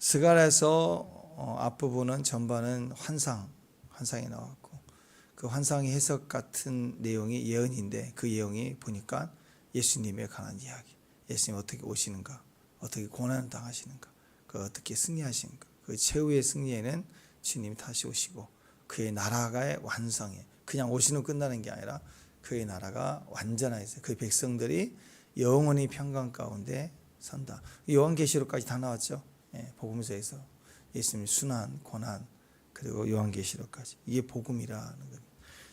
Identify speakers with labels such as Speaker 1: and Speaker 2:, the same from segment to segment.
Speaker 1: 스가랴서 앞부분은 전반은 환상이 나왔고 그 환상의 해석 같은 내용이 예언인데 그 예언이 보니까 예수님에 관한 이야기, 예수님 어떻게 오시는가, 어떻게 고난을 당하시는가, 그 어떻게 승리하시는가, 그 최후의 승리에는 주님이 다시 오시고 그의 나라가의 완성에 그냥 오시는 끝나는 게 아니라 그의 나라가 완전하여서 그 백성들이 영원히 평강 가운데 산다. 요한계시록까지 다 나왔죠. 복음서에서 예수님 순환, 고난, 그리고 요한계시록까지 이게 복음이라는 겁니다.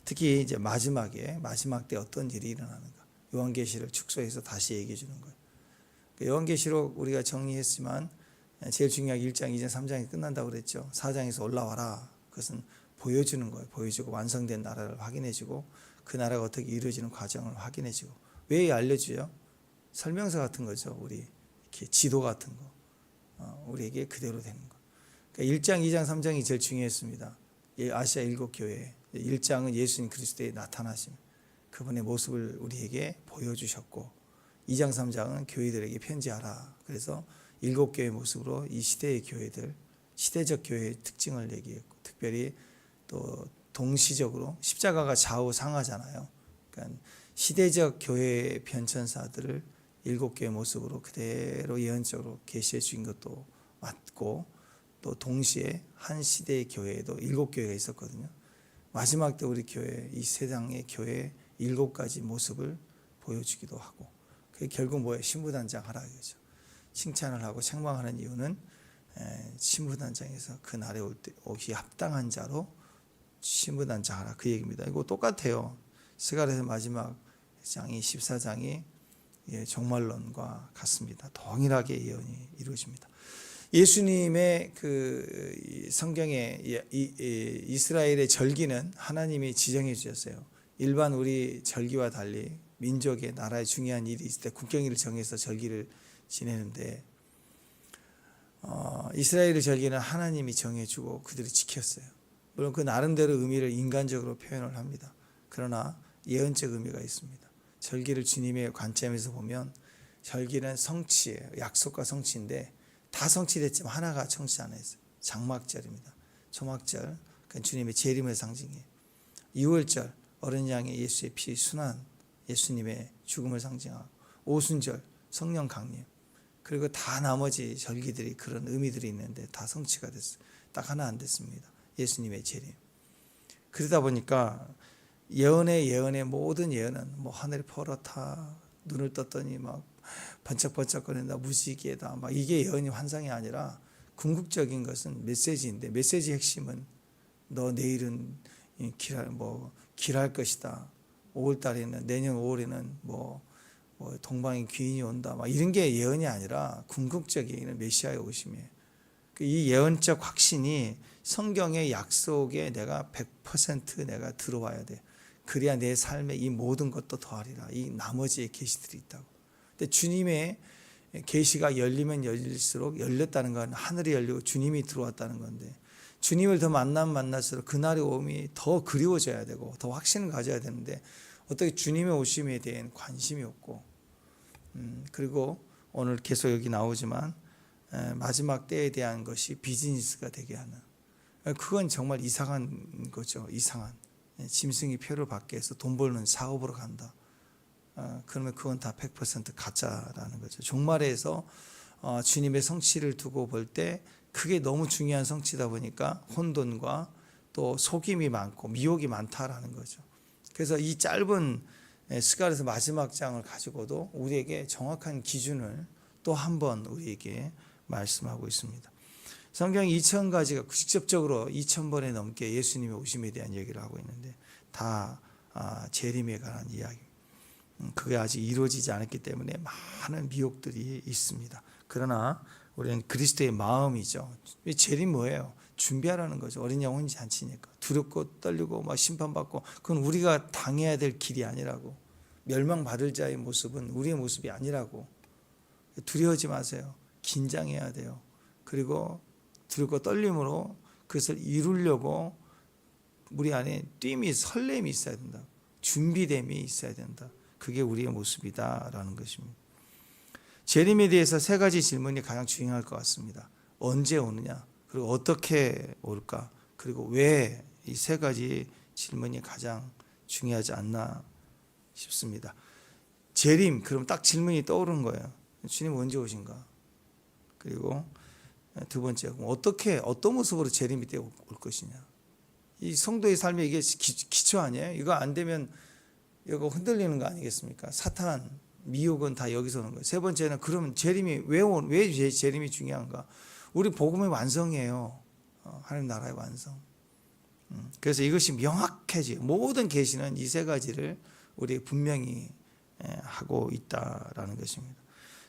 Speaker 1: 특히 이제 마지막 때 어떤 일이 일어나는가, 요한계시를 축소해서 다시 얘기해 주는 거예요. 요한계시록 우리가 정리했지만 제일 중요한 1장, 2장, 3장이 끝난다고 그랬죠. 4장에서 올라와라. 그것은 보여주는 거예요. 보여주고 완성된 나라를 확인해주고 그 나라가 어떻게 이루어지는 과정을 확인해주고. 왜 알려줘요? 설명서 같은 거죠. 우리 이렇게 지도 같은 거. 우리에게 그대로 되는 거. 그러니까 1장, 2장, 3장이 제일 중요했습니다. 아시아 7교회 1장은 예수님 그리스도의 나타나심, 그분의 모습을 우리에게 보여주셨고 2장, 3장은 교회들에게 편지하라. 그래서 7교회의 모습으로 이 시대의 교회들, 시대적 교회의 특징을 얘기했고 특별히 또 동시적으로 십자가가 좌우상하잖아요. 그러니까 시대적 교회의 변천사들을 7개의 모습으로 그대로 예언적으로 계시해 주신 것도 맞고 또 동시에 한 시대의 교회에도 7교회가 있었거든요. 마지막 때 우리 교회, 이 세상의 교회의 7가지 모습을 보여주기도 하고 그게 결국 뭐예요? 신부단장 하라 이거죠. 칭찬을 하고 책망하는 이유는 신부단장에서 그 날에 오기 합당한 자로 신부단장 하라 그 얘기입니다. 이거 똑같아요. 스가랴서 마지막 장이 14장이 종말론과 같습니다. 동일하게 예언이 이루어집니다. 예수님의 그 성경의 이스라엘의 절기는 하나님이 지정해 주셨어요. 일반 우리 절기와 달리 민족의 나라의 중요한 일이 있을 때 국경일을 정해서 절기를 지내는데 이스라엘의 절기는 하나님이 정해주고 그들이 지켰어요. 물론 그 나름대로 의미를 인간적으로 표현을 합니다. 그러나 예언적 의미가 있습니다. 절기를 주님의 관점에서 보면 절기는 성취예요. 약속과 성취인데 다 성취됐지만 하나가 성취 안 했어요. 장막절입니다. 초막절, 그건 주님의 재림의 상징이에요. 유월절, 어린 양의 예수의 피 순환, 예수님의 죽음을 상징하고 오순절, 성령 강림, 그리고 다 나머지 절기들이 그런 의미들이 있는데 다 성취가 됐어요. 딱 하나 안 됐습니다. 예수님의 재림. 그러다 보니까 예언의 모든 예언은 뭐 하늘이 퍼렇다, 눈을 떴더니 막 번쩍번쩍거린다, 무지개다, 막 이게 예언이 환상이 아니라 궁극적인 것은 메시지인데 메시지 핵심은 너 내일은 길할 것이다. 5월달에는 내년 5월에는 뭐 동방의 귀인이 온다. 막 이런 게 예언이 아니라 궁극적인 메시아의 오심이에요. 이 예언적 확신이 성경의 약속에 내가 100% 내가 들어와야 돼. 그래야 내 삶에 이 모든 것도 더하리라. 이 나머지의 계시들이 있다고. 근데 주님의 계시가 열리면 열릴수록 열렸다는 건 하늘이 열리고 주님이 들어왔다는 건데 주님을 더 만날수록 그날의 오음이 더 그리워져야 되고 더 확신을 가져야 되는데 어떻게 주님의 오심에 대한 관심이 없고 그리고 오늘 계속 여기 나오지만 마지막 때에 대한 것이 비즈니스가 되게 하는, 그건 정말 이상한 거죠. 이상한 짐승이 표를 받게 해서 돈 벌는 사업으로 간다. 그러면 그건 다 100% 가짜라는 거죠. 종말에서 주님의 성취를 두고 볼 때 그게 너무 중요한 성취다 보니까 혼돈과 또 속임이 많고 미혹이 많다라는 거죠. 그래서 이 짧은 스가랴서 마지막 장을 가지고도 우리에게 정확한 기준을 또 한 번 우리에게 말씀하고 있습니다. 성경이 2000가지가 직접적으로 2000번에 넘게 예수님의 오심에 대한 얘기를 하고 있는데 다 재림에 관한 이야기. 그게 아직 이루어지지 않았기 때문에 많은 미혹들이 있습니다. 그러나 우리는 그리스도의 마음이죠. 재림 뭐예요? 준비하라는 거죠. 어린 양 혼인 잔치니까 두렵고 떨리고 막 심판받고 그건 우리가 당해야 될 길이 아니라고. 멸망받을 자의 모습은 우리의 모습이 아니라고. 두려워하지 마세요. 긴장해야 돼요. 그리고 두렵고 떨림으로 그것을 이루려고 우리 안에 뜀이 설렘이 있어야 된다. 준비됨이 있어야 된다. 그게 우리의 모습이다라는 것입니다. 재림에 대해서 3가지 질문이 가장 중요할 것 같습니다. 언제 오느냐, 그리고 어떻게 올까, 그리고 왜, 이 세 가지 질문이 가장 중요하지 않나 싶습니다. 재림, 그럼 딱 질문이 떠오르는 거예요. 주님 언제 오신가? 그리고 두 번째, 어떻게, 어떤 모습으로 재림이 때 올 것이냐. 이 성도의 삶에 이게 기초 아니에요? 이거 안 되면 이거 흔들리는 거 아니겠습니까? 사탄, 미혹은 다 여기서 오는 거예요. 세 번째는 그러면 재림이 왜 재림이 중요한가? 우리 복음의 완성이에요. 하나님 나라의 완성. 그래서 이것이 명확해지. 모든 계시는 이 세 가지를 우리 분명히 하고 있다라는 것입니다.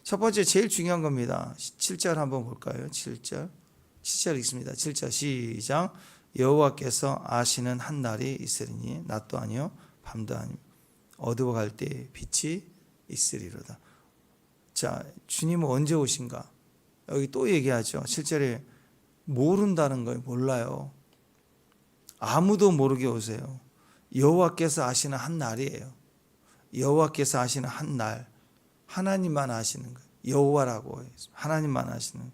Speaker 1: 첫 번째 제일 중요한 겁니다. 7절 한번 볼까요? 7절 읽습니다. 7절 시작. 여호와께서 아시는 한 날이 있으리니 낮도 아니요 밤도 아니요 어두워갈 때 빛이 있으리로다. 자, 주님은 언제 오신가? 여기 또 얘기하죠. 7절에 모른다는 거예요. 몰라요. 아무도 모르게 오세요. 여호와께서 아시는 한 날이에요. 여호와께서 아시는 한 날, 하나님만 아시는 거예요. 여호와라고 해요. 하나님만 아시는.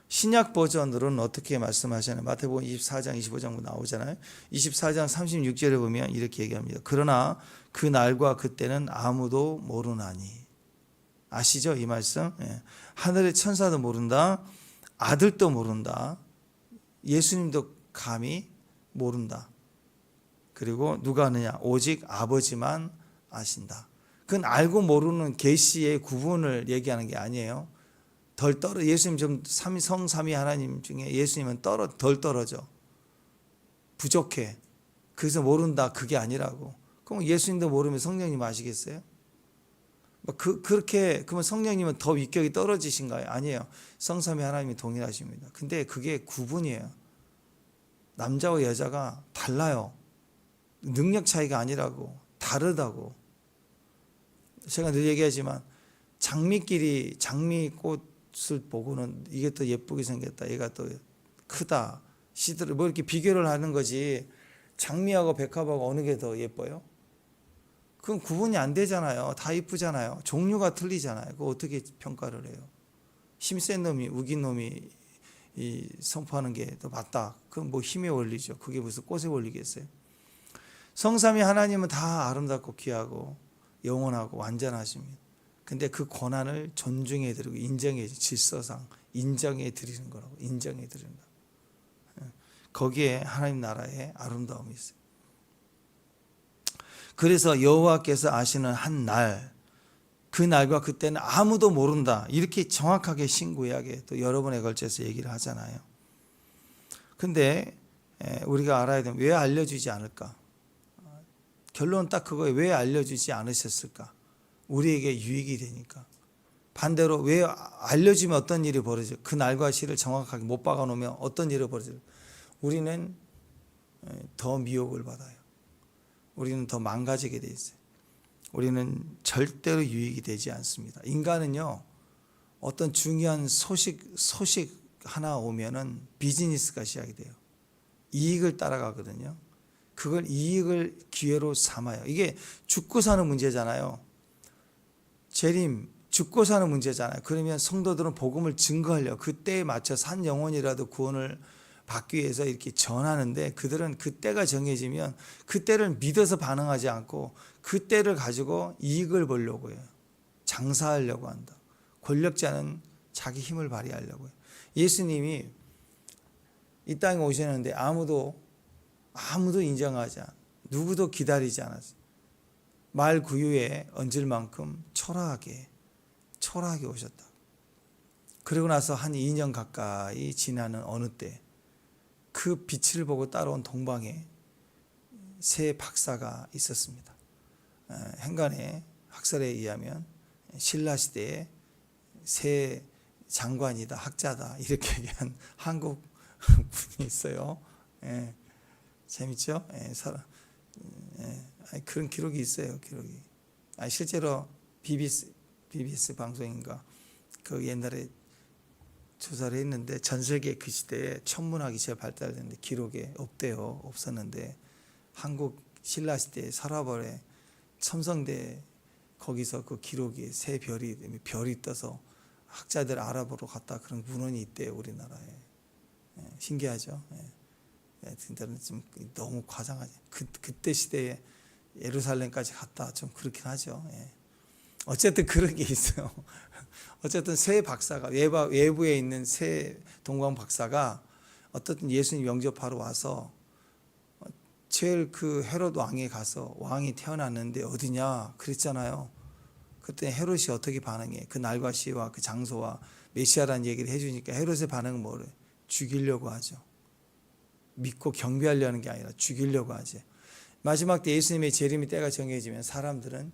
Speaker 1: 신약 버전으로는 어떻게 말씀하시나요? 마태복음 24장 25장 나오잖아요. 24장 36절에 보면 이렇게 얘기합니다. 그러나 그 날과 그때는 아무도 모르나니. 아시죠? 이 말씀. 하늘의 천사도 모른다. 아들도 모른다. 예수님도 감히 모른다. 그리고 누가 아느냐? 오직 아버지만 아신다. 그건 알고 모르는 계시의 구분을 얘기하는 게 아니에요. 예수님 좀 성삼위 하나님 중에 예수님은 덜 떨어져. 부족해. 그래서 모른다. 그게 아니라고. 그럼 예수님도 모르면 성령님 아시겠어요? 그렇게 그러면 성령님은 더 위격이 떨어지신가요? 아니에요. 성삼위 하나님이 동일하십니다. 근데 그게 구분이에요. 남자와 여자가 달라요. 능력 차이가 아니라고. 다르다고. 제가 늘 얘기하지만 장미꽃을 보고는 이게 더 예쁘게 생겼다. 얘가 또 크다. 시들을 뭐 이렇게 비교를 하는 거지. 장미하고 백합하고 어느 게 더 예뻐요? 그건 구분이 안 되잖아요. 다 이쁘잖아요. 종류가 틀리잖아요. 그거 어떻게 평가를 해요? 힘센 놈이 우긴 놈이 선포하는 게 더 맞다. 그건 뭐 힘의 원리죠. 그게 무슨 꽃의 원리겠어요? 성삼위 하나님은 다 아름답고 귀하고 영원하고 완전하십니다. 근데 그 권한을 존중해 드리고 인정해 질서상 인정해 드리는 거라고. 인정해 드리는 거. 거기에 하나님 나라의 아름다움이 있어요. 그래서 여호와께서 아시는 한 날, 그 날과 그때는 아무도 모른다. 이렇게 정확하게 신구약에 또 여러 번에 걸쳐서 얘기를 하잖아요. 근데 우리가 알아야 되면 왜 알려주지 않을까? 결론은 딱 그거예요. 왜 알려주지 않으셨을까? 우리에게 유익이 되니까. 반대로 왜 알려주면 어떤 일이 벌어져요? 그 날과 시를 정확하게 못 박아놓으면 어떤 일이 벌어져요? 우리는 더 미혹을 받아요. 우리는 더 망가지게 돼 있어요. 우리는 절대로 유익이 되지 않습니다. 인간은요, 어떤 중요한 소식 하나 오면은 비즈니스가 시작이 돼요. 이익을 따라가거든요. 그걸 이익을 기회로 삼아요. 이게 죽고 사는 문제잖아요. 재림, 죽고 사는 문제잖아요. 그러면 성도들은 복음을 증거하려 그때에 맞춰 산 영혼이라도 구원을 받기 위해서 이렇게 전하는데 그들은 그때가 정해지면 그때를 믿어서 반응하지 않고 그때를 가지고 이익을 보려고 해요. 장사하려고 한다. 권력자는 자기 힘을 발휘하려고 해요. 예수님이 이 땅에 오셨는데 아무도 인정하지 않아. 누구도 기다리지 않았어요. 말 구유에 얹을 만큼 초라하게 오셨다. 그리고 나서 한 2년 가까이 지나는 어느 때 그 빛을 보고 따라온 동방에 새 박사가 있었습니다. 행간의 학설에 의하면 신라 시대에 새 장관이다, 학자다 이렇게 얘기한 한국 분이 있어요. 재밌죠? 그런 기록이 있어요. 기록이. 실제로 BBS 방송인가 그 옛날에 조사를 했는데 전 세계 그 시대에 천문학이 제일 발달됐는데 기록에 없대요. 없었는데 한국 신라 시대 서라벌에 첨성대 거기서 그 기록이 새 별이 떠서 학자들 알아보러 갔다 그런 문헌이 있대요, 우리나라에. 신기하죠. 하여튼 좀 너무 과장하지. 그때 시대에 예루살렘까지 갔다 좀 그렇긴 하죠. 어쨌든 그런 게 있어요. 어쨌든 새 박사가 외부에 있는 새 동방 박사가 어떻든 예수님 영접하러 와서 제일 그 헤롯 왕에 가서 왕이 태어났는데 어디냐 그랬잖아요. 그때 헤롯이 어떻게 반응해? 그 날과 시와 그 장소와 메시아라는 얘기를 해주니까 헤롯의 반응은 뭐래? 죽이려고 하죠. 믿고 경배하려는 게 아니라 죽이려고 하죠. 마지막 때 예수님의 재림의 때가 정해지면 사람들은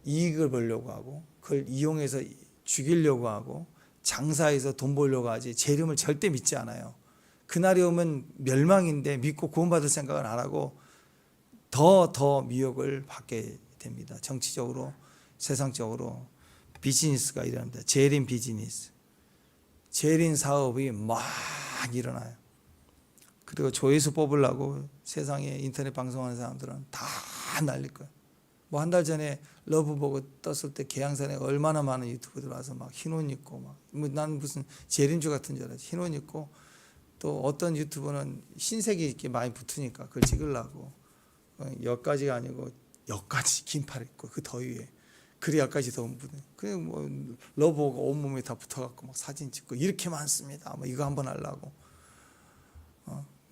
Speaker 1: 이익을 보려고 하고 그걸 이용해서 죽이려고 하고 장사해서 돈 벌려고 하지 재림을 절대 믿지 않아요. 그날이 오면 멸망인데 믿고 구원받을 생각은 안 하고 더 미혹을 받게 됩니다. 정치적으로 세상적으로 비즈니스가 일어납니다. 재림 비즈니스. 재림 사업이 막 일어나요. 그리고 조회수 뽑으려고 세상에 인터넷 방송하는 사람들은 다 날릴 거예요. 뭐 한 달 전에 러브버거 떴을 때 계양산에 얼마나 많은 유튜브들 와서 막 흰 옷 입고 막 난 무슨 재림주 같은 줄 알았지. 흰 옷 입고 또 어떤 유튜버는 흰색이 이렇게 많이 붙으니까 그걸 찍으려고 여기까지가 아니고 여기까지 긴팔 입고 그 더위에 그래 여기까지 더 묻어. 그냥 뭐 러브버거 온몸에 다 붙어갖고 막 사진 찍고 이렇게 많습니다. 뭐 이거 한번 하려고.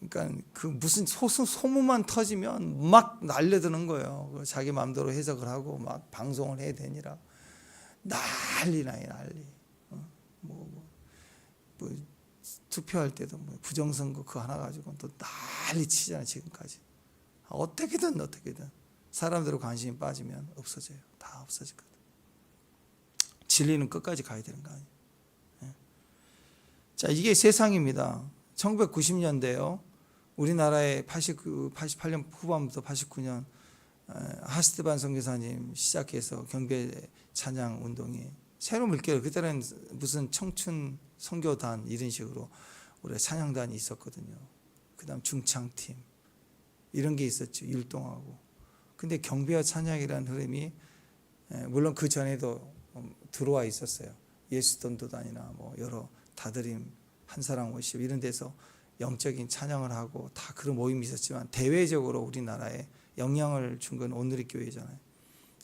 Speaker 1: 그러니까 그 무슨 소문만 터지면 막 날려드는 거예요. 자기 마음대로 해석을 하고 막 방송을 해야 되니라 난리. 뭐 투표할 때도 뭐 부정선거 그거 하나 가지고 또 난리 치잖아요. 지금까지 어떻게든 사람들의 관심이 빠지면 없어져요. 다 없어지거든. 진리는 끝까지 가야 되는 거 아니에요. 자, 이게 세상입니다. 1990년대요. 우리나라에 88년 후반부터 89년 하스트반 선교사님 시작해서 경배 찬양 운동이 새로 물결. 그때는 무슨 청춘 선교단 이런 식으로 우리 찬양단이 있었거든요. 그다음 중창팀 이런 게 있었죠. 율동하고. 근데 경배와 찬양이라는 흐름이 물론 그 전에도 들어와 있었어요. 예수 전도단이나 뭐 여러 다드림 한사랑 워십 이런 데서 영적인 찬양을 하고 다 그런 모임이 있었지만 대외적으로 우리나라에 영향을 준 건 온누리 교회잖아요.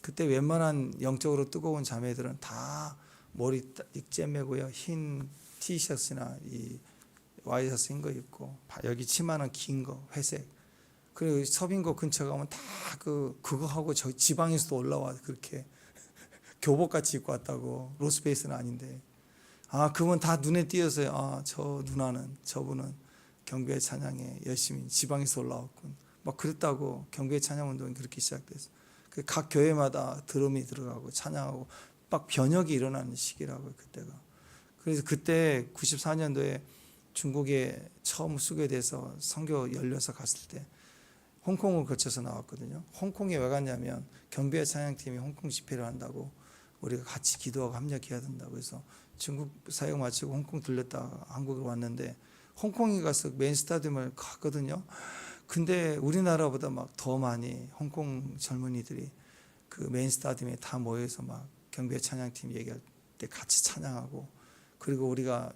Speaker 1: 그때 웬만한 영적으로 뜨거운 자매들은 다 머리 잼매고요. 흰 티셔츠나 이 와이셔츠 흰 거 입고 여기 치마는 긴 거 회색. 그리고 서빙고 근처 가면 다 그거 하고 저 지방에서도 올라와 그렇게 교복같이 입고 왔다고. 로스페이스는 아닌데. 그분 다 눈에 띄어서요. 저 누나는 저분은 경배 찬양에 열심히 지방에서 올라왔군. 막 그랬다고. 경배 찬양 운동이 그렇게 시작됐어. 각 교회마다 드럼이 들어가고 찬양하고 막 변혁이 일어나는 시기라고요. 그때가. 그래서 그때 94년도에 중국에 처음 수교돼서 선교 열려서 갔을 때 홍콩을 거쳐서 나왔거든요. 홍콩에 왜 갔냐면 경배 찬양팀이 홍콩 집회를 한다고 우리가 같이 기도하고 합력해야 된다고 해서 중국 사역 마치고 홍콩 들렸다가 한국에 왔는데 홍콩에 가서 메인 스타디움을 갔거든요. 근데 우리나라보다 막 더 많이 홍콩 젊은이들이 그 메인 스타디움에 다 모여서 막 경배 찬양팀 얘기할 때 같이 찬양하고 그리고 우리가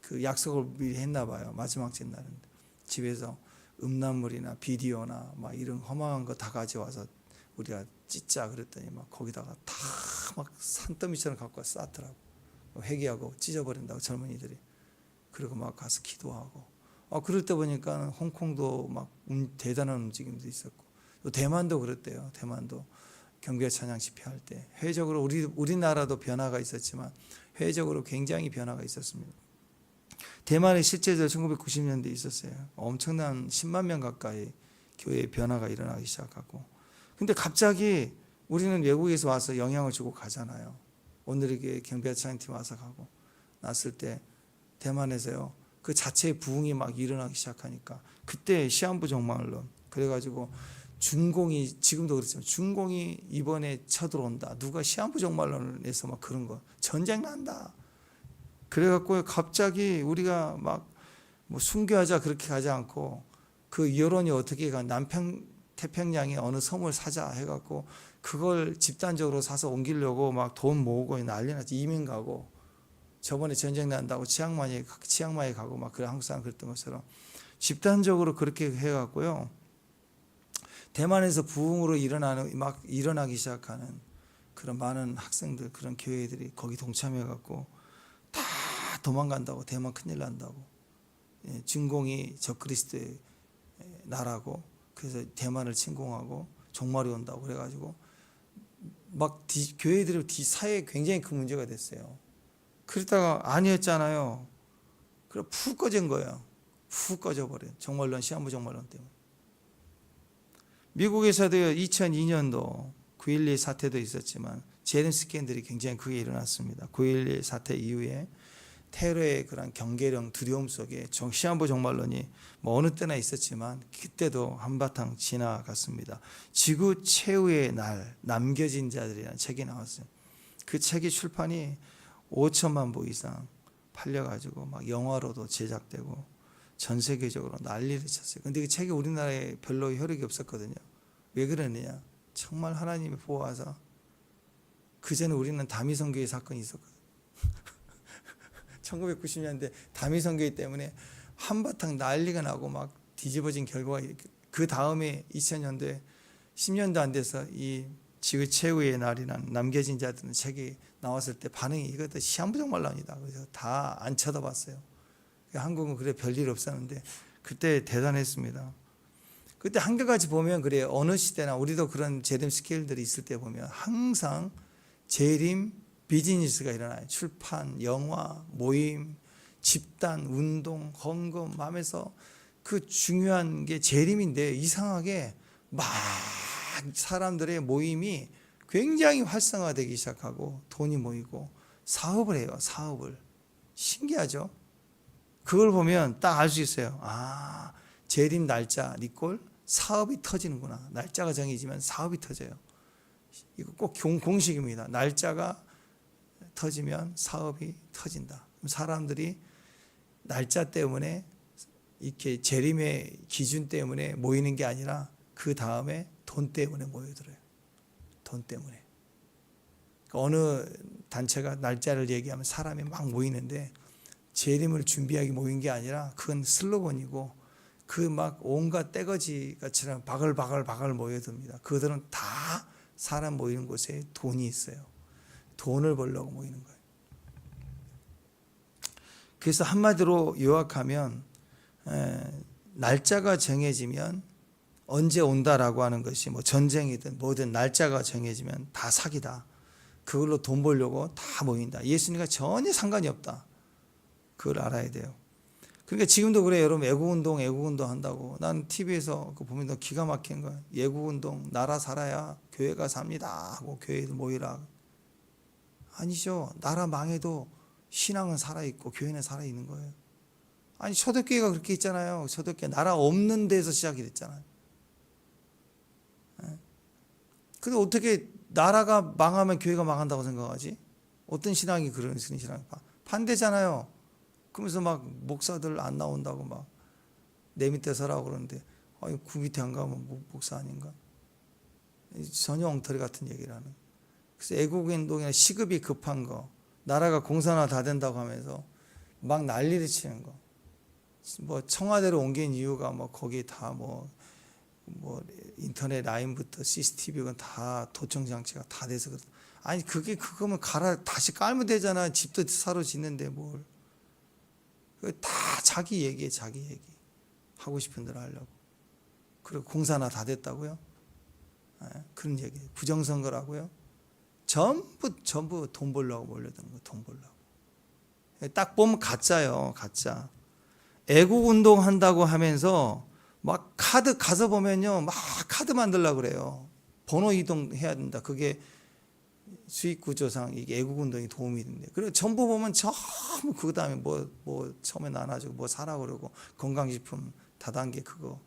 Speaker 1: 그 약속을 미리 했나 봐요. 마지막 날인데 집에서 음란물이나 비디오나 막 이런 험악한 거 다 가져와서 우리가 찢자 그랬더니 막 거기다가 다 막 산더미처럼 갖고 와서 쌌더라고. 회개하고 찢어버린다고 젊은이들이. 그리고 막 가서 기도하고. 그럴 때 보니까 홍콩도 막 대단한 움직임도 있었고 또 대만도 그랬대요. 대만도 경배 찬양 집회할 때 회적으로 우리나라도 변화가 있었지만 회적으로 굉장히 변화가 있었습니다. 대만에 실제로 1990년대에 있었어요. 엄청난 10만 명 가까이 교회에 변화가 일어나기 시작하고. 근데 갑자기 우리는 외국에서 와서 영향을 주고 가잖아요. 오늘의 경배 찬양팀 와서 가고 났을 때 대만에서요. 그 자체의 부흥이 막 일어나기 시작하니까 그때 시한부 종말론 그래가지고 중공이 지금도 그렇지만 중공이 이번에 쳐들어온다. 누가 시한부 종말론을 내서 막 그런 거 전쟁 난다. 그래갖고 갑자기 우리가 막 뭐 순교하자 그렇게 가지 않고 그 여론이 어떻게 가 태평양에 어느 섬을 사자 해갖고 그걸 집단적으로 사서 옮기려고 막 돈 모으고 난리 났지. 이민 가고 저번에 전쟁 난다고 치앙마이에 가고 막 그래 한국 사람 그랬던 것처럼 집단적으로 그렇게 해갖고요. 대만에서 부흥으로 일어나기 시작하는 그런 많은 학생들, 그런 교회들이 거기 동참해갖고 다 도망간다고, 대만 큰일 난다고. 진공이 적그리스도의 나라고, 그래서 대만을 침공하고 종말이 온다고 그래가지고 막 교회들이 사회에 굉장히 큰 문제가 됐어요. 그러다가 아니었잖아요. 그래 푹 꺼진 거예요. 푹 꺼져버려요. 정말론, 시한부 정말론 때문에. 미국에서도 2002년도 9.11 사태도 있었지만 재림 스캔들이 굉장히 크게 일어났습니다. 9.11 사태 이후에 테러의 그런 경계령 두려움 속에 시한부 정말론이 뭐 어느 때나 있었지만 그때도 한바탕 지나갔습니다. 지구 최후의 날, 남겨진 자들이라는 책이 나왔어요. 그 책이 출판이 5천만 부 이상 팔려가지고 막 영화로도 제작되고 전 세계적으로 난리를 쳤어요. 근데 그 책이 우리나라에 별로 효력이 없었거든요. 왜 그러느냐? 정말 하나님이 보호하사 그 전에 우리는 다미성교회 사건이 있었거든요. 1990년대 다미성교회 때문에 한바탕 난리가 나고 막 뒤집어진 결과가, 그 다음에 2000년도에 10년도 안 돼서 이 지구 최후의 날이란 남겨진 자들은 책이 나왔을 때 반응이 이것도 시한부정말론이다. 그래서 다 안 쳐다봤어요. 한국은 그래 별일 없었는데 그때 대단했습니다. 그때 한결같이 보면 그래요. 어느 시대나 우리도 그런 재림 스케일들이 있을 때 보면 항상 재림 비즈니스가 일어나요. 출판, 영화, 모임, 집단, 운동, 헌금 하면서 그 중요한 게 재림인데 이상하게 막 사람들의 모임이 굉장히 활성화되기 시작하고 돈이 모이고 사업을 해요. 사업을. 신기하죠? 그걸 보면 딱 알 수 있어요. 아, 재림 날짜 니꼴 사업이 터지는구나. 날짜가 정해지면 사업이 터져요. 이거 꼭 공식입니다. 날짜가 터지면 사업이 터진다. 그럼 사람들이 날짜 때문에 이렇게 재림의 기준 때문에 모이는 게 아니라 그 다음에 돈 때문에 모여들어요. 돈 때문에. 어느 단체가 날짜를 얘기하면 사람이 막 모이는데 재림을 준비하기 모인 게 아니라 그건 슬로건이고 그 막 온갖 떼거지같이랑 바글바글 모여듭니다. 그들은 다 사람 모이는 곳에 돈이 있어요. 돈을 벌려고 모이는 거예요. 그래서 한마디로 요약하면 날짜가 정해지면 언제 온다라고 하는 것이 뭐 전쟁이든 뭐든 날짜가 정해지면 다 사기다. 그걸로 돈 벌려고 다 모인다. 예수님과 전혀 상관이 없다. 그걸 알아야 돼요. 그러니까 지금도 그래요. 여러분 애국운동 한다고. 난 TV에서 그거 보면 너 기가 막힌 거야. 애국운동 나라 살아야 교회가 삽니다 하고 교회에 모이라. 아니죠. 나라 망해도 신앙은 살아있고 교회는 살아있는 거예요. 아니 초대교회가 그렇게 있잖아요. 초대교회 나라 없는 데서 시작이 됐잖아요. 근데 어떻게 나라가 망하면 교회가 망한다고 생각하지? 어떤 신앙이 그런 신앙이 반대잖아요. 그러면서 막 목사들 안 나온다고 막 내 밑에 서라고 그러는데 그 밑에 안 가면 목사 아닌가? 전혀 엉터리 같은 얘기를 하는. 그래서 애국운동이나 시급이 급한 거, 나라가 공산화 다 된다고 하면서 막 난리를 치는 거. 뭐 청와대로 옮긴 이유가 뭐 거기 다 뭐 인터넷 라인부터 CCTV가 다 도청 장치가 다 돼서 그렇다. 아니 그거면 다시 깔면 되잖아. 집도 사로 짓는데 뭘. 다 자기 얘기에 자기 얘기. 하고 싶은 대로 하려고. 그리고 공산화 다 됐다고요? 그런 얘기. 부정선거라고요? 전부 돈 벌려고 몰려드는 거. 돈 벌려고. 딱 보면 가짜요. 가짜. 애국운동 한다고 하면서 막 카드 가서 보면요. 막 카드 만들려고 그래요. 번호 이동해야 된다. 그게 수익 구조상 이게 애국운동이 도움이 된대. 그리고 전부 보면 전부 그 다음에 뭐 처음에 나눠주고 뭐 사라 그러고 건강식품 다단계 그거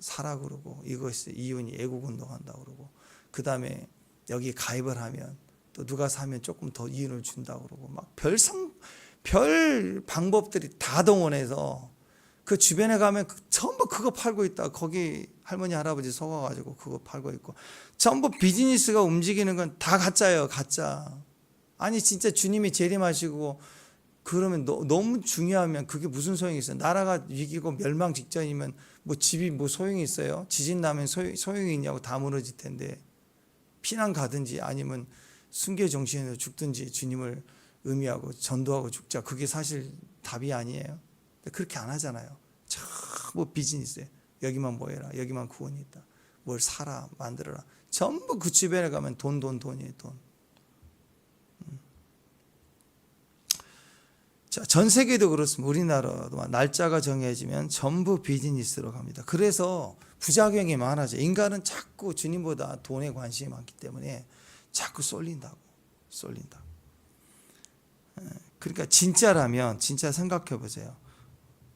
Speaker 1: 사라 그러고 이것이 이윤이 애국운동 한다고 그러고 그 다음에 여기 가입을 하면 또 누가 사면 조금 더 이윤을 준다고 그러고 막 별 방법들이 다 동원해서 그 주변에 가면 전부 그거 팔고 있다. 거기 할머니 할아버지 속아가지고 그거 팔고 있고 전부 비즈니스가 움직이는 건 다 가짜예요. 가짜. 아니 진짜 주님이 재림하시고 그러면 너무 중요하면 그게 무슨 소용이 있어요? 나라가 위기고 멸망 직전이면 뭐 집이 뭐 소용이 있어요? 지진 나면 소용이 있냐고 다 무너질 텐데 피난 가든지 아니면 순교 정신으로 죽든지 주님을 의미하고 전도하고 죽자. 그게 사실 답이 아니에요. 그렇게 안 하잖아요. 전부 비즈니스에 여기만 모여라. 여기만 구원이 있다. 뭘 사라 만들어라. 전부 그 주변에 가면 돈이에요. 돈. 자, 전 세계도 그렇습니다. 우리나라도 날짜가 정해지면 전부 비즈니스로 갑니다. 그래서 부작용이 많아져. 인간은 자꾸 주님보다 돈에 관심이 많기 때문에 자꾸 쏠린다. 그러니까 진짜라면 진짜 생각해 보세요.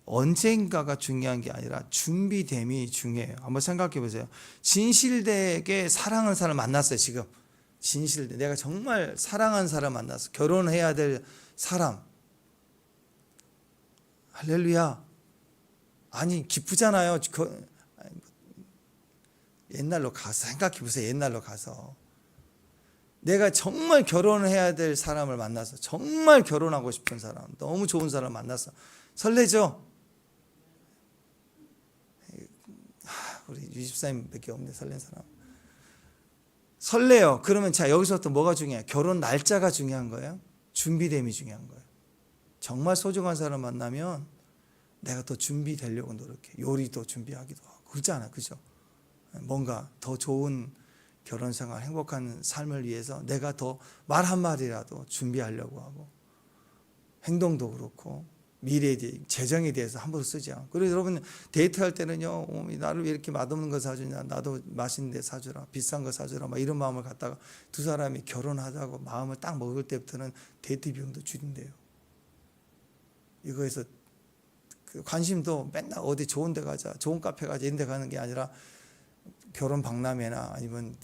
Speaker 1: 언젠가가 중요한 게 아니라 준비됨이 중요해요. 한번 생각해 보세요. 진실되게 사랑하는 사람 만났어요. 지금 진실되 내가 정말 사랑하는 사람 만났어. 결혼해야 될 사람. 할렐루야. 아니 기쁘잖아요. 옛날로 가서 생각해 보세요. 옛날로 가서 내가 정말 결혼해야 될 사람을 만나서 정말 결혼하고 싶은 사람, 너무 좋은 사람 만나서 설레죠? 우리 유집사님밖에 없네. 설렌 사람. 설레요. 그러면 자, 여기서부터 뭐가 중요해요? 결혼 날짜가 중요한 거예요? 준비됨이 중요한 거예요. 정말 소중한 사람 만나면 내가 더 준비되려고 노력해. 요리도 준비하기도 하고. 그렇잖아. 그죠? 뭔가 더 좋은 결혼 생활, 행복한 삶을 위해서 내가 더 말 한마디라도 준비하려고 하고. 행동도 그렇고. 미래에 대해, 재정에 대해서 함부로 쓰지 않고. 그래서 여러분 데이트할 때는요, 나를 왜 이렇게 맛없는 거 사주냐, 나도 맛있는 데 사주라, 비싼 거 사주라, 막 이런 마음을 갖다가 두 사람이 결혼하자고 마음을 딱 먹을 때부터는 데이트 비용도 줄인대요. 이거에서 그 관심도 맨날 어디 좋은 데 가자, 좋은 카페 가자 이런 데 가는 게 아니라 결혼 박람회나 아니면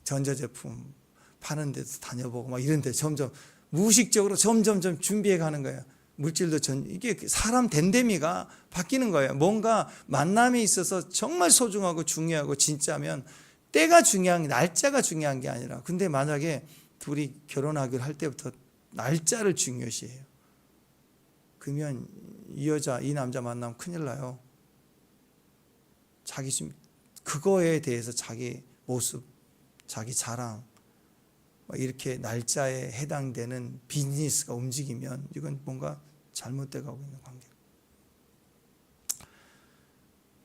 Speaker 1: 전자제품 파는 데도 다녀보고 막 이런 데 점점 무의식적으로 점점 준비해 가는 거예요. 물질도 이게 사람 됨됨이가 바뀌는 거예요. 뭔가 만남에 있어서 정말 소중하고 중요하고 진짜면 때가 중요한 게 날짜가 중요한 게 아니라 근데 만약에 둘이 결혼하기로 할 때부터 날짜를 중요시해요. 그러면 이 여자 이 남자 만나면 큰일 나요. 자기 좀 그거에 대해서 자기 모습, 자기 자랑 이렇게 날짜에 해당되는 비즈니스가 움직이면 이건 뭔가 잘못돼 가고 있는 관계예요.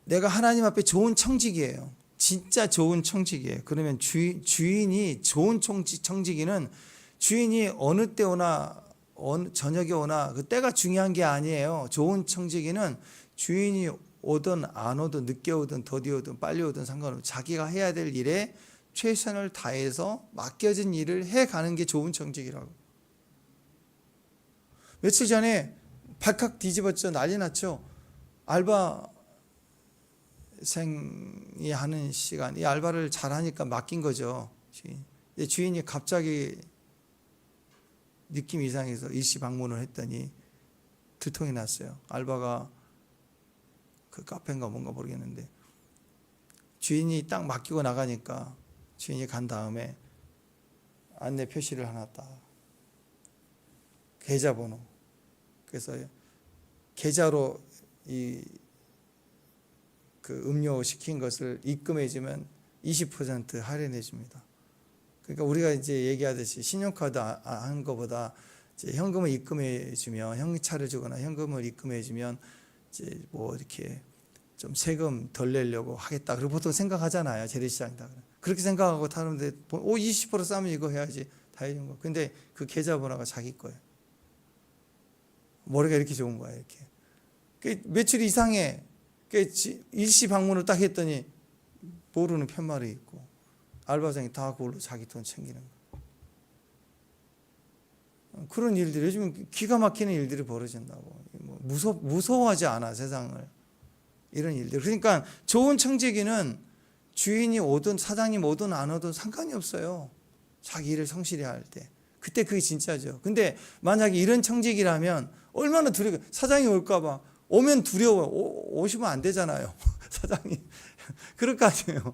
Speaker 1: 내가 하나님 앞에 좋은 청지기예요. 진짜 좋은 청지기예요. 그러면 주인이 좋은 청지기는 주인이 어느 때 오나 어느 저녁에 오나 그 때가 중요한 게 아니에요. 좋은 청지기는 주인이 오든 안 오든 늦게 오든 더디 오든 빨리 오든 상관없이 자기가 해야 될 일에 최선을 다해서 맡겨진 일을 해가는 게 좋은 청지기라고. 며칠 전에 발칵 뒤집었죠. 난리 났죠. 알바생이 하는 시간, 이 알바를 잘하니까 맡긴 거죠. 주인이 갑자기 느낌 이상해서 일시 방문을 했더니 들통이 났어요. 알바가 그 카페인가 뭔가 모르겠는데 주인이 딱 맡기고 나가니까 주인이 간 다음에 안내 표시를 하나 딱 계좌번호, 그래서 계좌로 그 음료 시킨 것을 입금해 주면 20% 할인해 줍니다. 그러니까 우리가 이제 얘기하듯이 신용카드 한 거보다 이제 현금을 입금해 주면, 현찰을 주거나 현금을 입금해 주면 이제 뭐 이렇게 좀 세금 덜 내려고 하겠다. 그리고 보통 생각하잖아요. 재래시장이다. 그렇게 생각하고 타는데 20% 싸면 이거 해야지 다 해준 거. 근데 그 계좌번호가 자기 거예요. 머리가 이렇게 좋은 거야. 이렇게. 매출이 이상해. 일시 방문을 딱 했더니 모르는 편말이 있고 알바생이 다 그걸로 자기 돈 챙기는 거. 그런 일들이 요즘 기가 막히는 일들이 벌어진다고. 무서워하지 않아 세상을. 이런 일들. 그러니까 좋은 청지기는 주인이 오든 사장님 오든 안 오든 상관이 없어요. 자기 일을 성실히 할 때. 그때 그게 진짜죠. 근데 만약에 이런 청지기라면 얼마나 두려워. 사장이 올까 봐. 오면 두려워요. 오시면 안 되잖아요. 사장님. 그럴 거 아니에요.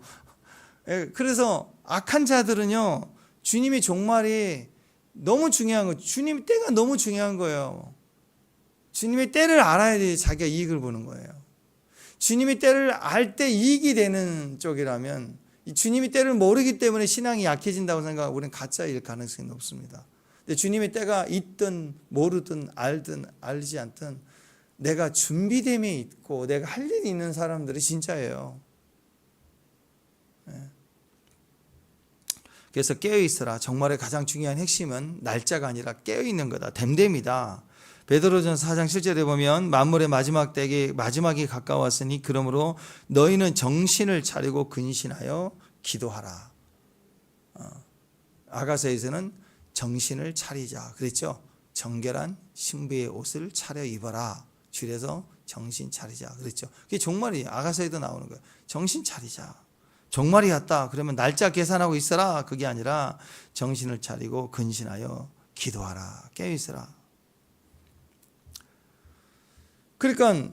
Speaker 1: 그래서 악한 자들은요. 주님의 종말이 너무 중요한 거예요. 주님 때가 너무 중요한 거예요. 주님의 때를 알아야지 자기가 이익을 보는 거예요. 주님의 때를 알 때 이익이 되는 쪽이라면, 주님의 때를 모르기 때문에 신앙이 약해진다고 생각하고 우리는 가짜일 가능성이 높습니다. 근데 주님의 때가 있든 모르든 알든 알지 않든 내가 준비됨이 있고 내가 할 일이 있는 사람들이 진짜예요. 그래서 깨어있으라. 정말의 가장 중요한 핵심은 날짜가 아니라 깨어있는 거다. 됨됨이다. 베드로전서 4장 7절에 보면 만물의 마지막이 가까웠으니 그러므로 너희는 정신을 차리고 근신하여 기도하라. 아가서에서는 정신을 차리자 그랬죠. 정결한 신부의 옷을 차려 입어라. 줄여서 정신 차리자 그랬죠. 그게 종말이 아가서에도 나오는 거예요. 정신 차리자. 종말이 왔다 그러면 날짜 계산하고 있어라. 그게 아니라 정신을 차리고 근신하여 기도하라. 깨어있으라. 그러니까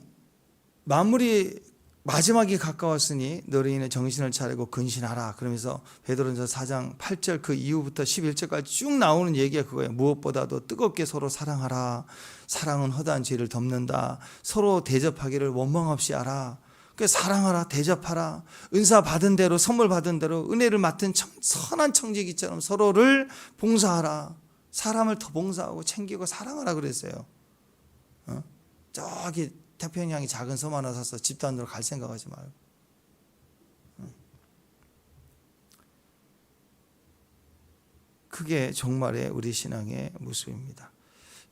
Speaker 1: 만물이 마지막이 가까웠으니 너희는 정신을 차리고 근신하라. 그러면서 베드로전서 4장 8절 그 이후부터 11절까지 쭉 나오는 얘기가 그거예요. 무엇보다도 뜨겁게 서로 사랑하라. 사랑은 허다한 죄를 덮는다. 서로 대접하기를 원망 없이 하라. 사랑하라, 대접하라. 은사 받은 대로, 선물 받은 대로 은혜를 맡은 선한 청지기처럼 서로를 봉사하라. 사람을 더 봉사하고 챙기고 사랑하라 그랬어요. 저기 태평양에 작은 섬 하나 사서 집단으로 갈 생각하지 말고. 그게 정말의 우리 신앙의 모습입니다.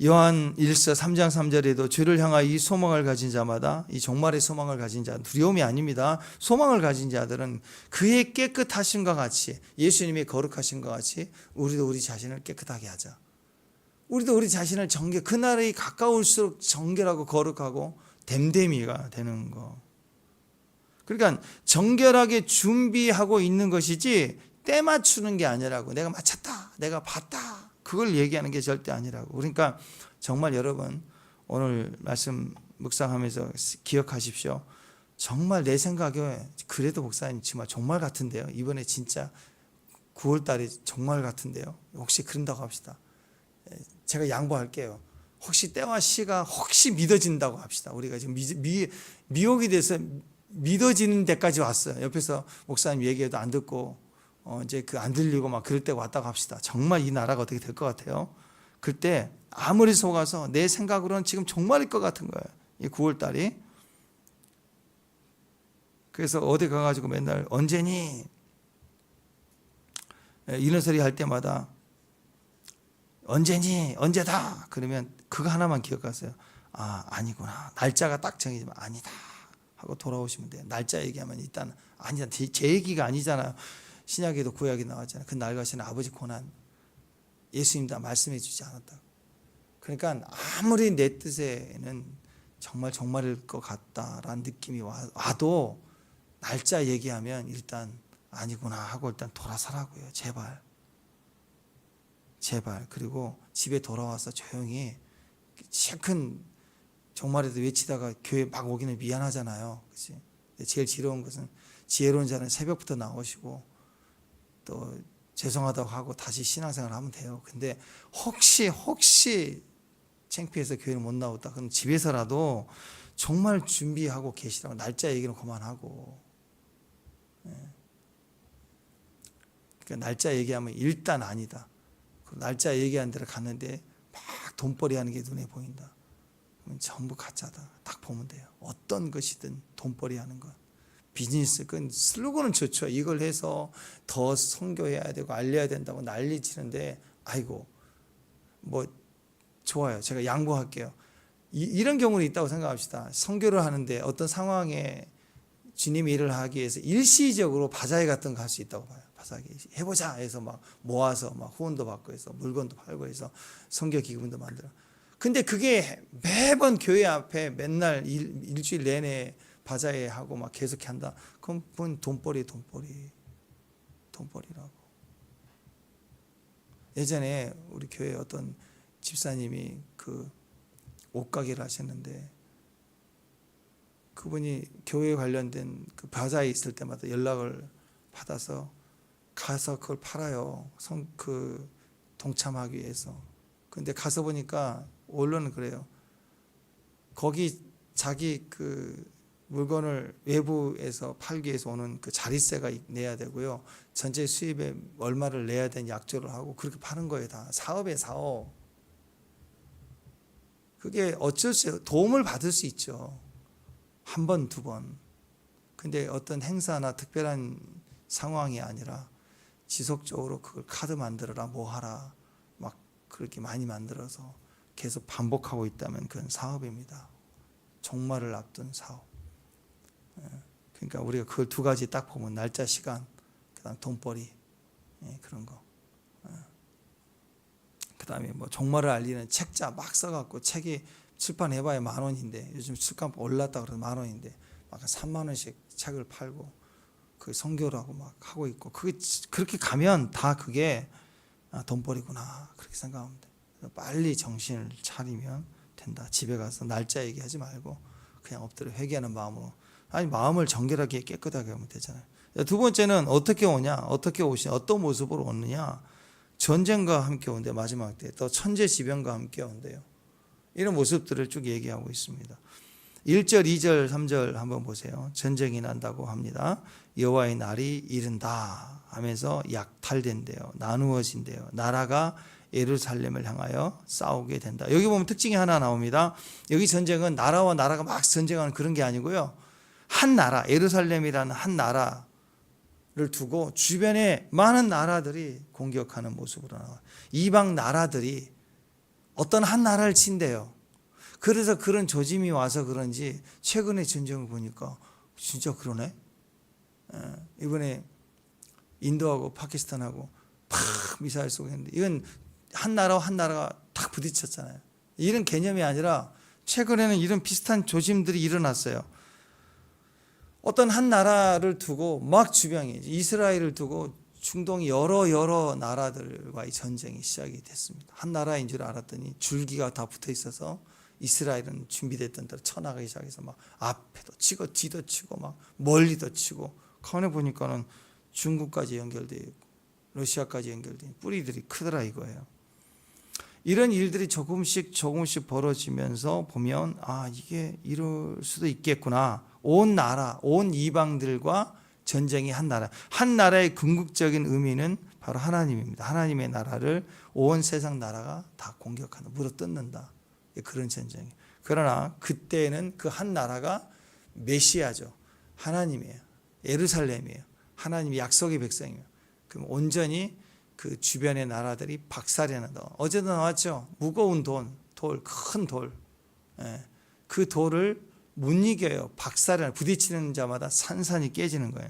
Speaker 1: 요한 1서 3장 3절에도 주를 향하여 이 소망을 가진 자마다, 이 종말의 소망을 가진 자, 두려움이 아닙니다. 소망을 가진 자들은 그의 깨끗하심과 같이, 예수님의 거룩하심과 같이 우리도 우리 자신을 깨끗하게 하자. 우리도 우리 자신을 그날이 가까울수록 정결하고 거룩하고 됨됨이가 되는 거. 그러니까 정결하게 준비하고 있는 것이지 때 맞추는 게 아니라고. 내가 맞췄다, 내가 봤다, 그걸 얘기하는 게 절대 아니라고. 그러니까 정말 여러분 오늘 말씀 묵상하면서 기억하십시오. 정말 내 생각에 그래도 목사님 정말 종말 같은데요. 이번에 진짜 9월 달에 종말 같은데요. 혹시 그런다고 합시다. 제가 양보할게요. 혹시 때와 시가 혹시 믿어진다고 합시다. 우리가 지금 미혹이 돼서 믿어지는 데까지 왔어요. 옆에서 목사님 얘기해도 안 듣고 이제 안 들리고 막 그럴 때가 왔다고 합시다. 정말 이 나라가 어떻게 될 것 같아요? 그때 아무리 속아서 내 생각으로는 지금 종말일 것 같은 거예요. 이 9월 달이. 그래서 어디 가가지고 맨날 언제니? 이런 소리 할 때마다 언제니? 언제다? 그러면 그거 하나만 기억하세요. 아니구나. 날짜가 딱 정해지면 아니다 하고 돌아오시면 돼요. 날짜 얘기하면 일단 아니다. 제 얘기가 아니잖아요. 신약에도 구약에 나왔잖아요. 그 날 가시는 아버지 고난 예수님 다 말씀해 주지 않았다고. 그러니까 아무리 내 뜻에는 정말 종말일 것 같다라는 느낌이 와도 날짜 얘기하면 일단 아니구나 하고 일단 돌아서라고요. 제발. 그리고 집에 돌아와서 조용히 큰 종말에도 외치다가 교회 막 오기는 미안하잖아요. 그렇지? 제일 지혜로운 것은 지혜로운 자는 새벽부터 나오시고 또 죄송하다고 하고 다시 신앙생활 하면 돼요. 근데 혹시 창피해서 교회를 못 나왔다. 그럼 집에서라도 정말 준비하고 계시라고. 날짜 얘기는 그만하고. 그러니까 날짜 얘기하면 일단 아니다. 날짜 얘기한 대로 갔는데 막 돈벌이 하는 게 눈에 보인다. 그러면 전부 가짜다. 딱 보면 돼요. 어떤 것이든 돈벌이 하는 것. 비즈니스, 그 슬로건은 좋죠. 이걸 해서 더 선교해야 되고 알려야 된다고 난리 치는데 아이고 뭐 좋아요. 제가 양보할게요. 이런 경우는 있다고 생각합시다. 선교를 하는데 어떤 상황에 주님의 일을 하기 위해서 일시적으로 바자회 같은 거 할 수 있다고 봐요. 바자회 해보자 해서 막 모아서 막 후원도 받고 해서 물건도 팔고 해서 선교 기금도 만들어. 근데 그게 매번 교회 앞에 맨날 일주일 내내 바자회 하고 막 계속 한다. 그럼 돈벌이라고. 예전에 우리 교회 어떤 집사님이 그 옷가게를 하셨는데 그분이 교회 관련된 그 바자회 있을 때마다 연락을 받아서 가서 그걸 팔아요. 동참하기 위해서. 근데 가서 보니까 원론은 그래요. 거기 자기 그 물건을 외부에서 팔기 위해서 오는 그 자릿세가 내야 되고요. 전체 수입에 얼마를 내야 되는 약조를 하고 그렇게 파는 거예요. 다 사업에 사업. 그게 어쩔 수 없어요. 도움을 받을 수 있죠. 한 번, 두 번. 근데 어떤 행사나 특별한 상황이 아니라 지속적으로 그걸 카드 만들어라, 뭐 하라, 막 그렇게 많이 만들어서 계속 반복하고 있다면 그건 사업입니다. 종말을 앞둔 사업. 그러니까 우리가 그걸 두 가지 딱 보면 날짜, 시간, 그다음 돈벌이, 그런 거. 그다음에 뭐 종말을 알리는 책자 막 써갖고 책이 출판해봐야 10,000원인데 요즘 출판 올랐다 그래서 10,000원인데 막 30,000원씩 책을 팔고 그 선교라고 막 하고 있고 그게 그렇게 가면 다 그게 돈벌이구나 그렇게 생각하면 돼. 빨리 정신을 차리면 된다. 집에 가서 날짜 얘기하지 말고 그냥 엎드려 회개하는 마음으로 마음을 정결하게 깨끗하게 하면 되잖아요. 두 번째는 어떻게 오냐, 어떻게 오시냐, 어떤 모습으로 오느냐. 전쟁과 함께 온대 마지막 때 또 천재지변과 함께 온대요. 이런 모습들을 쭉 얘기하고 있습니다. 1절, 2절, 3절 한번 보세요. 전쟁이 난다고 합니다. 여호와의 날이 이른다 하면서 약탈된대요. 나누어진대요. 나라가 예루살렘을 향하여 싸우게 된다. 여기 보면 특징이 하나 나옵니다. 여기 전쟁은 나라와 나라가 막 전쟁하는 그런 게 아니고요. 한 나라, 예루살렘이라는 한 나라를 두고 주변에 많은 나라들이 공격하는 모습으로 나와요. 이방 나라들이 어떤 한 나라를 친대요. 그래서 그런 조짐이 와서 그런지 최근에 전쟁을 보니까 진짜 그러네. 이번에 인도하고 파키스탄하고 팍 미사일 쏘겠는데 이건 한 나라와 한 나라가 딱 부딪혔잖아요. 이런 개념이 아니라 최근에는 이런 비슷한 조짐들이 일어났어요. 어떤 한 나라를 두고 막 주변이 이스라엘을 두고 중동 여러 나라들과의 전쟁이 시작이 됐습니다. 한 나라인 줄 알았더니 줄기가 다 붙어 있어서 이스라엘은 준비됐던 대로 쳐나가기 시작해서 막 앞에도 치고 뒤도 치고 막 멀리도 치고 가만히 보니까는 중국까지 연결되어 있고 러시아까지 연결된 뿌리들이 크더라 이거예요. 이런 일들이 조금씩 벌어지면서 보면 이게 이럴 수도 있겠구나. 온 나라, 온 이방들과 전쟁이 한 나라. 한 나라의 궁극적인 의미는 바로 하나님입니다. 하나님의 나라를 온 세상 나라가 다 공격한다. 물어뜯는다. 그런 전쟁이에요. 그러나 그때는 그 한 나라가 메시아죠. 하나님이에요. 예루살렘이에요. 하나님이 약속의 백성이에요. 그럼 온전히 그 주변의 나라들이 박살내는다. 어제도 나왔죠. 무거운 큰 돌. 그 돌을 못 이겨요. 박살을 부딪히는 자마다 산산이 깨지는 거예요.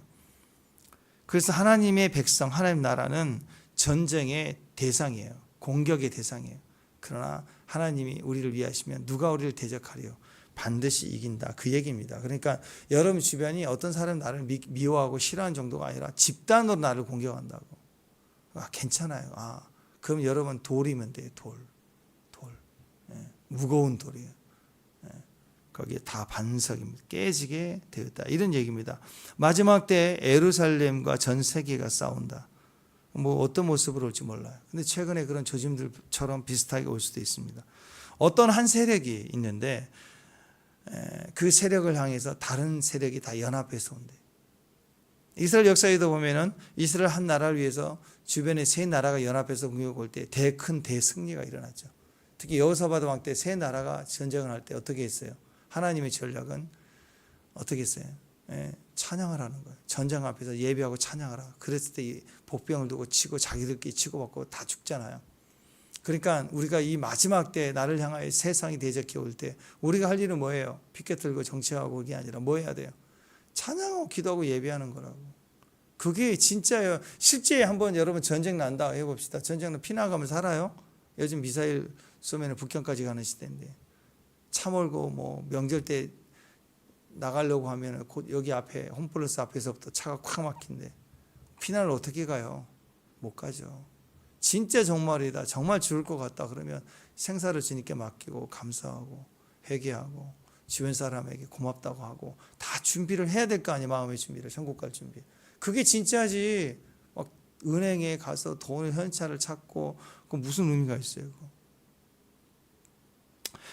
Speaker 1: 그래서 하나님의 백성, 하나님 나라는 전쟁의 대상이에요. 공격의 대상이에요. 그러나 하나님이 우리를 위하시면 누가 우리를 대적하리요? 반드시 이긴다. 그 얘기입니다. 그러니까 여러분 주변이 어떤 사람이 나를 미워하고 싫어하는 정도가 아니라 집단으로 나를 공격한다고. 괜찮아요. 그럼 여러분 돌이면 돼요. 돌. 무거운 돌이에요. 거기에 다 반석입니다. 깨지게 되었다. 이런 얘기입니다. 마지막 때 예루살렘과 전 세계가 싸운다. 뭐 어떤 모습으로 올지 몰라요. 근데 최근에 그런 조짐들처럼 비슷하게 올 수도 있습니다. 어떤 한 세력이 있는데 그 세력을 향해서 다른 세력이 다 연합해서 온대. 이스라엘 역사에도 보면은 이스라엘 한 나라를 위해서 주변에 세 나라가 연합해서 공격 올 때 큰 대승리가 일어났죠. 특히 여호사밧 왕 때 세 나라가 전쟁을 할 때 어떻게 했어요? 하나님의 전략은 어떻게 했어요? 찬양을 하는 거예요. 전쟁 앞에서 예배하고 찬양하라. 그랬을 때 복병을 두고 치고 자기들끼리 치고받고 다 죽잖아요. 그러니까 우리가 이 마지막 때 나를 향하여 세상이 대적해 올 때 우리가 할 일은 뭐예요? 피켓 들고 정치하고 그게 아니라 뭐 해야 돼요? 찬양하고 기도하고 예배하는 거라고. 그게 진짜예요. 실제 한번 여러분 전쟁 난다 해봅시다. 전쟁은 피나가면 살아요? 요즘 미사일 쏘면 북경까지 가는 시대인데 차 몰고 뭐 명절 때 나가려고 하면 여기 앞에 홈플러스 앞에서부터 차가 콱 막힌데 피난을 어떻게 가요? 못 가죠. 진짜 종말이다. 정말 죽을 것 같다. 그러면 생사를 주님께 맡기고 감사하고 회개하고 주변 사람에게 고맙다고 하고 다 준비를 해야 될 거 아니에요. 마음의 준비를. 천국 갈 준비. 그게 진짜지. 막 은행에 가서 돈을 현찰을 찾고 그 무슨 의미가 있어요? 그거.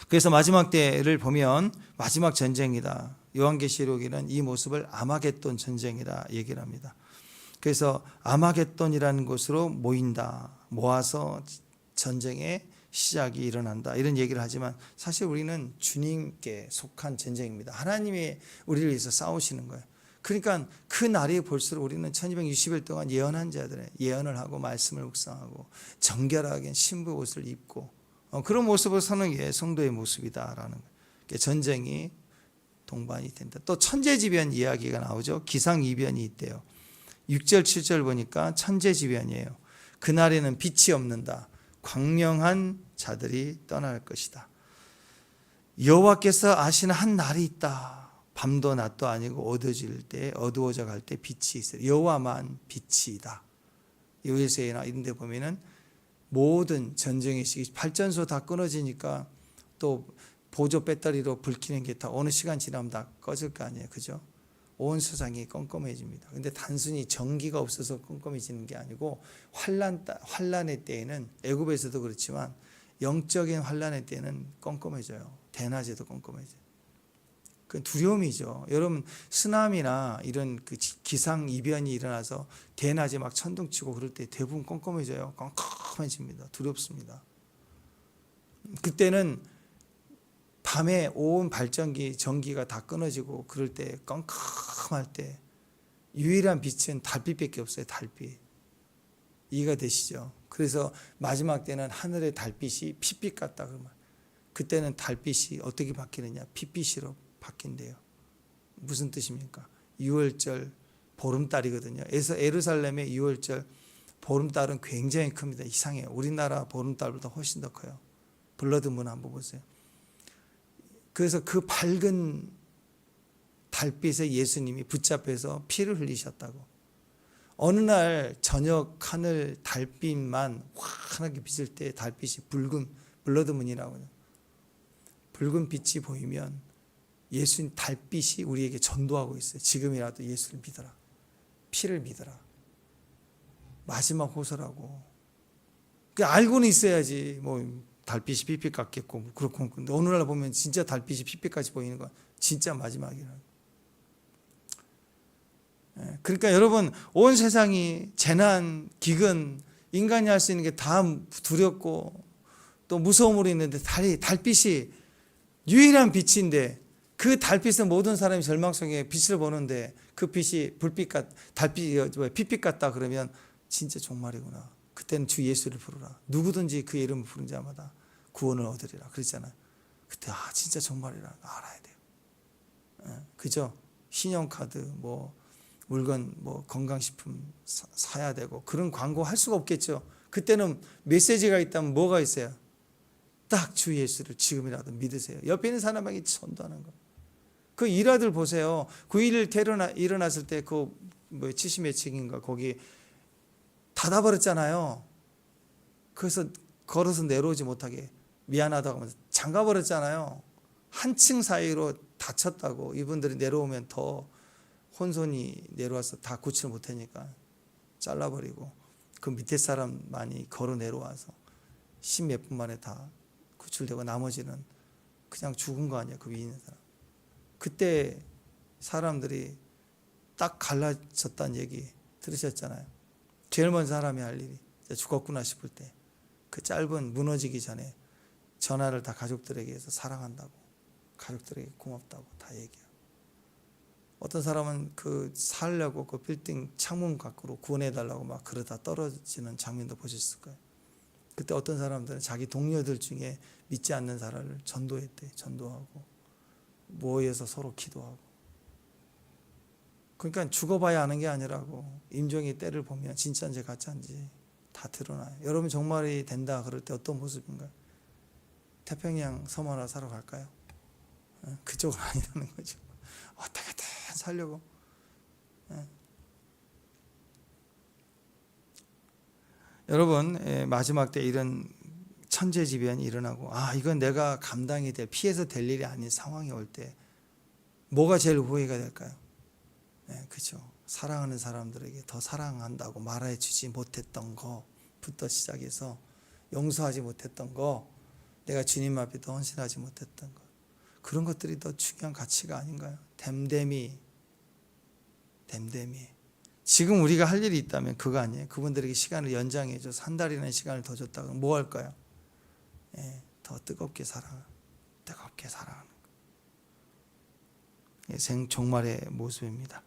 Speaker 1: 그래서 마지막 때를 보면 마지막 전쟁이다. 요한계시록에는 이 모습을 아마겟돈 전쟁이다 얘기를 합니다. 그래서 아마겟돈이라는 곳으로 모인다. 모아서 전쟁의 시작이 일어난다. 이런 얘기를 하지만 사실 우리는 주님께 속한 전쟁입니다. 하나님이 우리를 위해서 싸우시는 거예요. 그러니까 그 날이 볼수록 우리는 1260일 동안 예언한 자들의 예언을 하고 말씀을 묵상하고 정결하게 신부 옷을 입고 그런 모습을 서는 게 성도의 모습이다라는 거예요. 전쟁이 동반이 된다. 또 천재지변 이야기가 나오죠. 기상이변이 있대요. 6절 7절 보니까 천재지변이에요. 그날에는 빛이 없는다. 광명한 자들이 떠날 것이다. 여호와께서 아시는 한 날이 있다. 밤도 낮도 아니고 어두워져 갈 때 빛이 있어요. 여호와만 빛이다. 요새나 이런 데 보면은 모든 전쟁의 시기 발전소 다 끊어지니까 또 보조 배터리로 불 켜는 게 다 어느 시간 지나면 다 꺼질 거 아니에요. 그죠? 온 세상이 껌껌해집니다. 근데 단순히 전기가 없어서 껌껌해지는 게 아니고 환란의 때에는 애굽에서도 그렇지만 영적인 환란의 때는 껌껌해져요. 대낮에도 껌껌해져요. 그 두려움이죠. 여러분 쓰나미나 이런 그 기상 이변이 일어나서 대낮에 막 천둥치고 그럴 때 대부분 껌껌해져요. 껌껌해집니다. 두렵습니다. 그때는 밤에 온 발전기 전기가 다 끊어지고 그럴 때 깜깜할 때 유일한 빛은 달빛밖에 없어요. 달빛. 이해가 되시죠? 그래서 마지막 때는 하늘의 달빛이 핏빛 같다 그러면 그때는 달빛이 어떻게 바뀌느냐? 핏빛으로 바뀐대요. 무슨 뜻입니까? 6월절 보름달이거든요. 그래서 예루살렘의 6월절 보름달은 굉장히 큽니다. 이상해요. 우리나라 보름달보다 훨씬 더 커요. 블러드문 한번 보세요. 그래서 그 밝은 달빛에 예수님이 붙잡혀서 피를 흘리셨다고. 어느 날 저녁 하늘 달빛만 환하게 비칠 때 달빛이 붉은 블러드문이라고 해요. 붉은 빛이 보이면 예수님 달빛이 우리에게 전도하고 있어요. 지금이라도 예수를 믿어라. 피를 믿어라. 마지막 호소라고. 알고는 있어야지. 뭐 달빛이 핏빛 같겠고 뭐 그렇고 근데 어느 날 보면 진짜 달빛이 핏빛같이 보이는 건 진짜 마지막이라. 그러니까 여러분 온 세상이 재난, 기근, 인간이 할 수 있는 게 다 두렵고 또 무서움으로 있는데 달빛이 유일한 빛인데 그 달빛은 모든 사람이 절망 속에 빛을 보는데 그 빛이 핏빛 같다 그러면 진짜 종말이구나. 그때는 주 예수를 부르라. 누구든지 그 이름을 부른 자마다 구원을 얻으리라. 그랬잖아요. 그때 진짜 정말이라 알아야 돼요. 그죠? 신용카드 뭐 물건 뭐 건강식품 사야 되고 그런 광고 할 수가 없겠죠. 그때는 메시지가 있다면 뭐가 있어요? 딱 주 예수를 지금이라도 믿으세요. 옆에 있는 사람에게 전도하는 거. 그 일화들 보세요. 9.11 일어났을 때 그 뭐 70몇 층인가 거기 닫아버렸잖아요. 그래서 걸어서 내려오지 못하게 미안하다고 하면서 잠가버렸잖아요. 한 층 사이로 닫혔다고. 이분들이 내려오면 더 혼선이 내려와서 다 구치를 못하니까 잘라버리고 그 밑에 사람 많이 걸어 내려와서 10몇 분 만에 다 구출되고 나머지는 그냥 죽은 거 아니야. 그 위에 있는 사람. 그때 사람들이 딱 갈라졌다는 얘기 들으셨잖아요. 제일 먼저 사람이 할 일이 죽었구나 싶을 때 그 짧은 무너지기 전에 전화를 다 가족들에게 해서 사랑한다고 가족들에게 고맙다고 다 얘기해요. 어떤 사람은 그 살려고 그 빌딩 창문 밖으로 구원해달라고 막 그러다 떨어지는 장면도 보셨을 거예요. 그때 어떤 사람들은 자기 동료들 중에 믿지 않는 사람을 전도했대. 전도하고 모여서 서로 기도하고. 그러니까 죽어봐야 아는 게 아니라고. 임종의 때를 보면 진짜인지 가짜인지 다 드러나요. 여러분 정말이 된다 그럴 때 어떤 모습인가요? 태평양 섬 하나 사러 갈까요? 그쪽은 아니라는 거죠. 어떻게든 살려고. 여러분 마지막 때 이런 천재지변이 일어나고 이건 내가 감당이 돼 피해서 될 일이 아닌 상황이 올 때 뭐가 제일 후회가 될까요? 그렇죠. 사랑하는 사람들에게 더 사랑한다고 말해주지 못했던 거부터 시작해서 용서하지 못했던 거 내가 주님 앞에 더 헌신하지 못했던 것, 그런 것들이 더 중요한 가치가 아닌가요? 댐댐이 지금 우리가 할 일이 있다면 그거 아니에요? 그분들에게 시간을 연장해 줘서 한 달이라는 시간을 더 줬다고 뭐 할까요? 더 뜨겁게 사랑하는 종말의 모습입니다.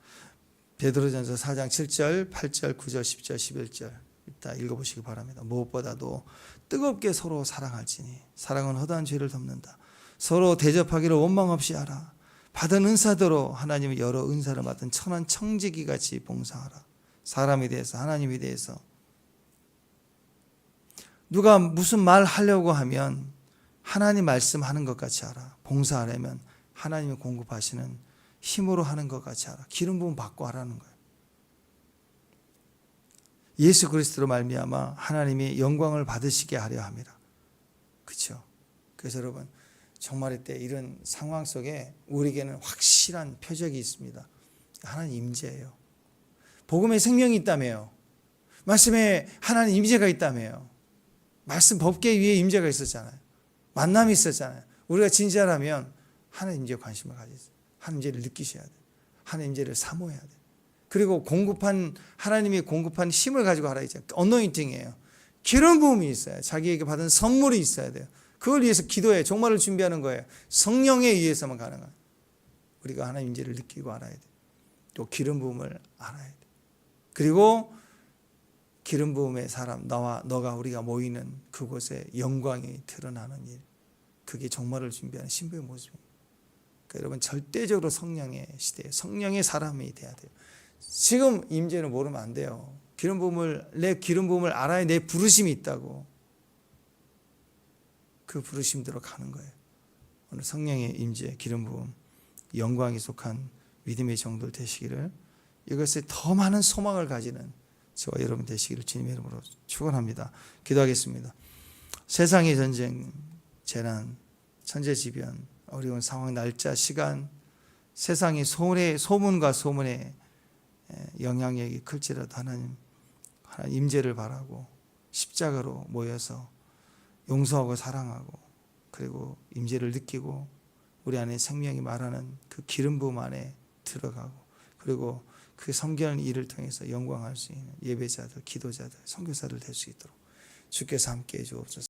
Speaker 1: 베드로전서 4장 7절, 8절, 9절, 10절, 11절 이따 읽어보시기 바랍니다. 무엇보다도 뜨겁게 서로 사랑할지니 사랑은 허다한 죄를 덮는다. 서로 대접하기를 원망 없이 하라. 받은 은사대로 하나님의 여러 은사를 맡은 천한 청지기같이 봉사하라. 사람에 대해서, 하나님에 대해서 누가 무슨 말 하려고 하면 하나님 말씀하는 것 같이 하라. 봉사하려면 하나님이 공급하시는 힘으로 하는 것 같이 하라. 기름 부음 받고 하라는 거예요. 예수 그리스도로 말미암아 하나님이 영광을 받으시게 하려 함이라. 그렇죠? 그래서 여러분, 종말의 때 이런 상황 속에 우리에게는 확실한 표적이 있습니다. 하나님 임재예요. 복음에 생명이 있다며요. 말씀에 하나님 임재가 있다며요. 말씀 법계 위에 임재가 있었잖아요. 만남이 있었잖아요. 우리가 진지하라면 하나님 임재에 관심을 가지세요. 하나님 임재를 느끼셔야 돼요. 하나님 임재를 사모해야 돼요. 그리고 하나님이 공급한 힘을 가지고 하라 이제 어노인팅이에요. 기름 부음이 있어요. 자기에게 받은 선물이 있어야 돼요. 그걸 위해서 기도해 종말을 준비하는 거예요. 성령에 의해서만 가능한. 우리가 하나님 임재를 느끼고 알아야 돼요. 또 기름 부음을 알아야 돼요. 그리고 기름 부음의 사람, 나와 너가 우리가 모이는 그곳에 영광이 드러나는 일, 그게 종말을 준비하는 신부의 모습입니다. 그러니까 여러분, 절대적으로 성령의 시대에 성령의 사람이 돼야 돼요. 지금 임재를 모르면 안 돼요. 내 기름 부음을 알아야 내 부르심이 있다고. 그 부르심대로 가는 거예요. 오늘 성령의 임재, 기름 부음, 영광이 속한 믿음의 정도를 되시기를, 이것에 더 많은 소망을 가지는 저와 여러분 되시기를 주님의 이름으로 축원합니다. 기도하겠습니다. 세상의 전쟁, 재난, 천재지변, 어려운 상황, 날짜, 시간, 세상의 소문과 소문의 영향력이 클지라도 하나님 임재를 바라고 십자가로 모여서 용서하고 사랑하고 그리고 임재를 느끼고 우리 안에 생명이 말하는 그 기름 부음 안에 들어가고 그리고 그 섬기는 일을 통해서 영광할 수 있는 예배자들, 기도자들, 선교사들 될 수 있도록 주께서 함께해 주옵소서.